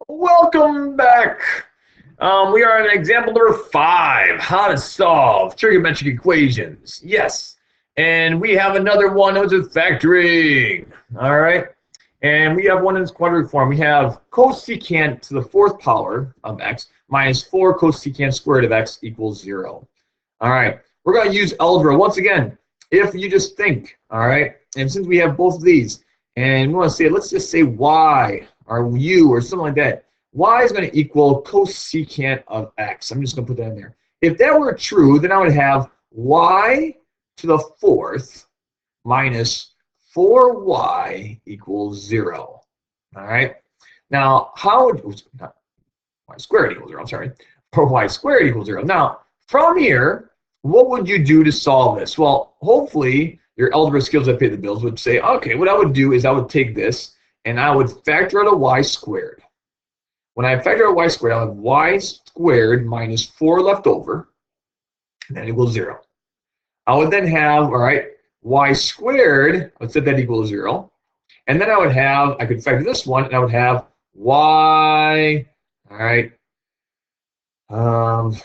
Welcome back. We are on example number 5, how to solve trigonometric equations. Yes, and we have another one which is factoring. All right, and we have one in this quadratic form. We have cosecant to the 4th power of x minus 4 cosecant squared of x equals 0. All right, we're going to use algebra once again. If you just think, all right, and since we have both of these, and we want to say, let's just say y or u or something like that. Y is going to equal cosecant of x. I'm just going to put that in there. If that were true, then I would have y to the 4th minus 4y equals 0. All right. Now, how would not y squared equals 0? I'm sorry. 4y squared equals 0. Now, from here, what would you do to solve this? Well, hopefully your algebra skills that pay the bills would say, okay, what I would do is I would take this and I would factor out a y squared. When I factor out y squared, I'll have y squared minus 4 left over, and that equals 0. I would then have, all right, y squared, I would set that equals 0. And then I would have, I could factor this one, and I would have y, all right,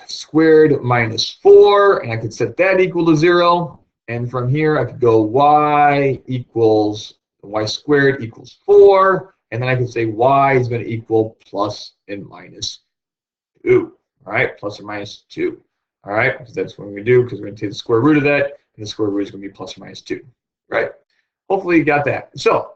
squared minus 4, and I could set that equal to 0. And from here, I could go y squared equals 4. And then I can say y is going to equal plus and minus 2. All right, plus or minus 2. All right, because that's what we're going to do, because we're going to take the square root of that, and the square root is going to be plus or minus 2. Right? Hopefully you got that. So,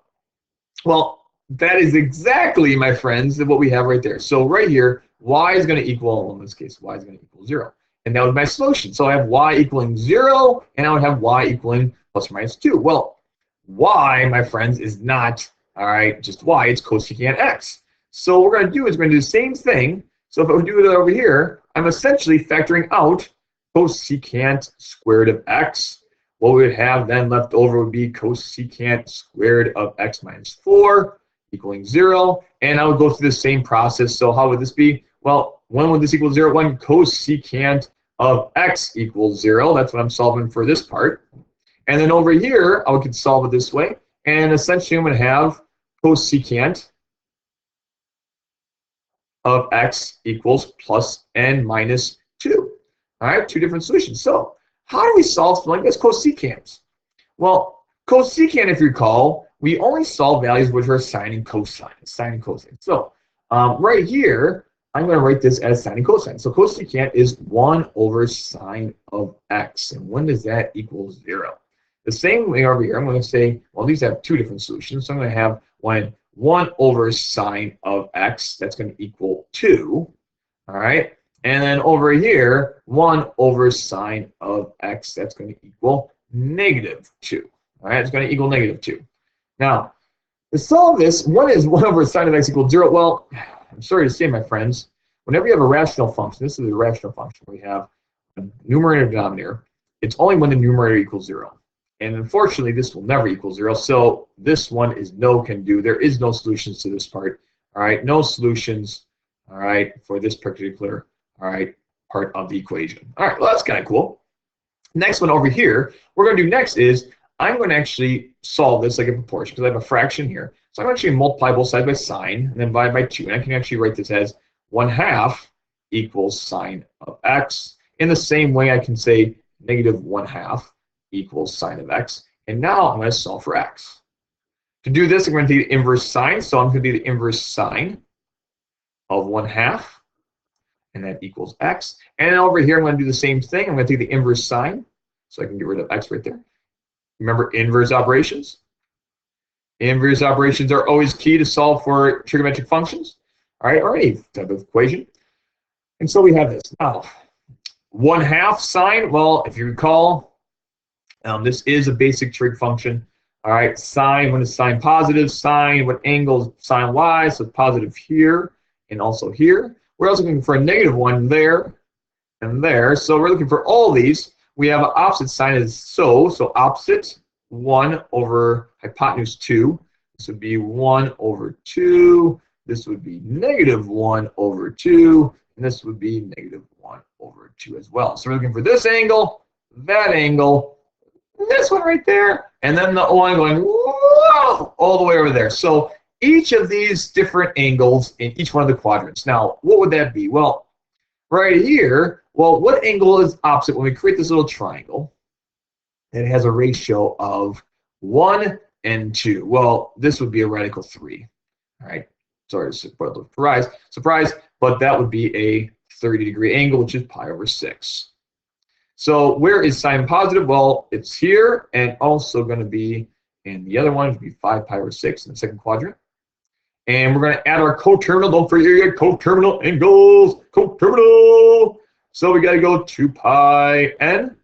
well, that is exactly, my friends, what we have right there. So right here, y is going to equal, well, in this case, y is going to equal 0. And that was my solution. So I have y equaling 0, and I would have y equaling plus or minus 2. Well, y, my friends, is not, all right, just y, it's cosecant x. So what we're going to do is we're going to do the same thing. So if I would do it over here, I'm essentially factoring out cosecant squared of x. What we would have then left over would be cosecant squared of x minus 4 equaling 0. And I would go through the same process. So how would this be? Well, when would this equal 0? When cosecant of x equals 0. That's what I'm solving for this part. And then over here, I could solve it this way. And essentially, I'm going to have cosecant of x equals plus and minus 2. All right, two different solutions. So how do we solve something like this? Cosecants. Well, cosecant, if you recall, we only solve values which are sine and cosine. Sine and cosine. So right here, I'm going to write this as sine and cosine. So cosecant is 1 over sine of x. And when does that equal 0? The same way over here, I'm going to say, well, these have two different solutions. So I'm going to have 1 over sine of x, that's going to equal 2. All right. And then over here, 1 over sine of x, that's going to equal negative 2. All right, it's going to equal negative 2. Now, to solve this, what is 1 over sine of x equals 0? Well, I'm sorry to say, my friends, whenever you have a rational function, this is a rational function, we have a numerator and denominator. It's only when the numerator equals 0. And unfortunately, this will never equal 0. So this one is no can do. There is no solutions to this part. All right, no solutions. All right, for this particular, all right, part of the equation. All right, well, that's kind of cool. Next one over here, we're going to do next is I'm going to actually solve this like a proportion because I have a fraction here. So I'm actually multiply both sides by sine and then divide by 2. And I can actually write this as 1/2 equals sine of x. In the same way, I can say negative 1/2 equals sine of x. And now I'm going to solve for x. To do this, I'm going to do the inverse sine. So I'm going to do the inverse sine of 1/2. And that equals x. And over here, I'm going to do the same thing. I'm going to take the inverse sine. So I can get rid of x right there. Remember inverse operations? Inverse operations are always key to solve for trigonometric functions. All right, or any type of equation. And so we have this. Now, 1/2 sine, well, if you recall, this is a basic trig function. All right, sine, when is sine positive? Sine, what angle is sine y? So positive here and also here. We're also looking for a negative one there and there. So we're looking for all these. We have an opposite sign as so opposite 1 over hypotenuse 2. This would be 1 over 2. This would be negative 1 over 2. And this would be negative 1 over 2 as well. So we're looking for this angle, that angle, this one right there, and then the one going whoa, all the way over there. So each of these different angles in each one of the quadrants. Now, what would that be? Well, right here, well, what angle is opposite when we create this little triangle? It has a ratio of 1 and 2. Well, this would be a right angle 3. All right. Sorry, surprise, but that would be a 30-degree angle, which is pi over 6. So where is sine positive? Well, it's here, and also going to be in the other one, it would be 5 pi over 6 in the second quadrant. And we're going to add our coterminal. Don't forget coterminal angles. Coterminal. So we got to go 2 pi n.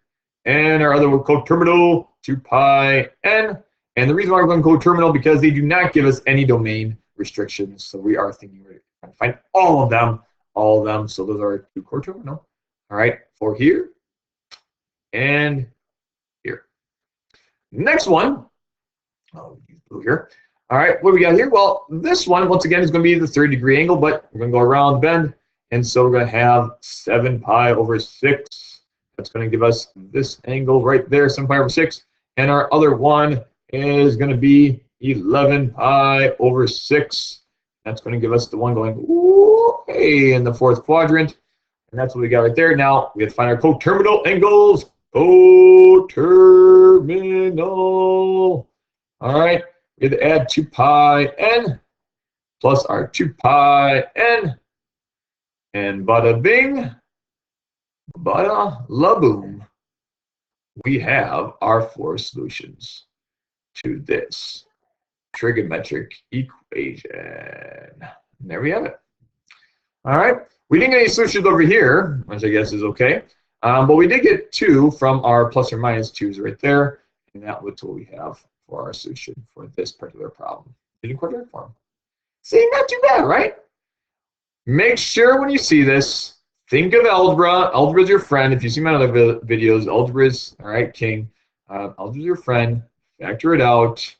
And our other coterminal, 2 pi n. And the reason why we're going coterminal because they do not give us any domain restrictions. So we are thinking we're going to find all of them. So those are 2 coterminal. All right, for here and here. Next one. Oh, blue here. All right, what do we got here? Well, this one, once again, is going to be the 30-degree angle, but we're going to go around the bend. And so we're going to have 7 pi over 6. That's going to give us this angle right there, 7 pi over 6. And our other one is going to be 11 pi over 6. That's going to give us the one going way in the fourth quadrant. And that's what we got right there. Now, we have to find our coterminal angles. Coterminal. All right. We have to add 2 pi n plus our 2 pi n. And bada bing, bada la boom. We have our 4 solutions to this trigonometric equation. And there we have it. All right. We didn't get any solutions over here, which I guess is okay. But we did get 2 from our plus or minus 2's right there. And that's what we have for our solution for this particular problem in quadratic form. See, not too bad, right? Make sure when you see this, think of algebra. Algebra is your friend. If you see my other videos, algebra is, all right, king. Algebra is your friend. Factor it out.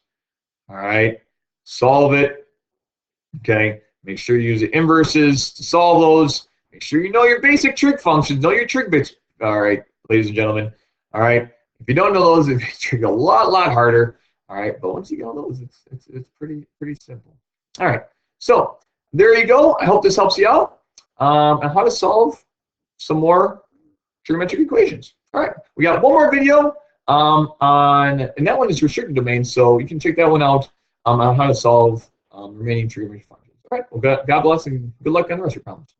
All right. Solve it. Okay. Make sure you use the inverses to solve those. Make sure you know your basic trig functions. Know your trig bits. All right, ladies and gentlemen. All right. If you don't know those, it makes trig a lot harder. All right. But once you get all those, it's pretty simple. All right. So there you go. I hope this helps you out on how to solve some more trigonometric equations. All right. We got one more video and that one is restricted domain, so you can check that one out on how to solve remaining trigonometric functions. All right. Well, God bless and good luck on the rest of your problems.